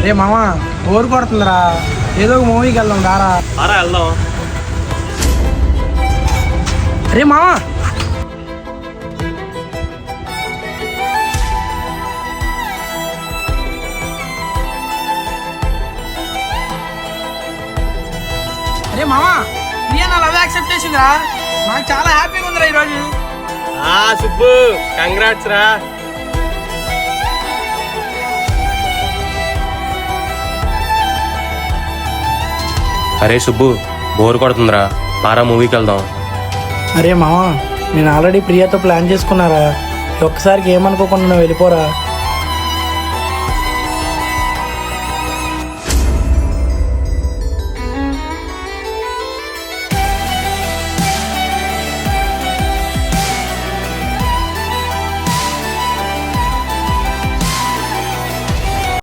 రే మామా బోర్ కొడుతుందిరా, ఏదో ఒక మూవీకి వెళ్దాం రారా. వెళ్దాం. రే మామా అరే మామా ప్రియా నా లవ్ యాక్సెప్ట్ చేసిందిరా, నాకు చాలా హ్యాపీగా ఉందిరా ఈరోజు. సుబ్బు కంగ్రాట్స్ రా. అరే సుబ్బు బోర్ కొడుతుందిరా, పారా మూవీకి వెళ్దాం. అరే మామా నేను ఆల్రెడీ ప్రియాతో ప్లాన్ చేసుకున్నారా, ఒక్కసారికి ఏమనుకోకుండా నువ్వు వెళ్ళిపోరా.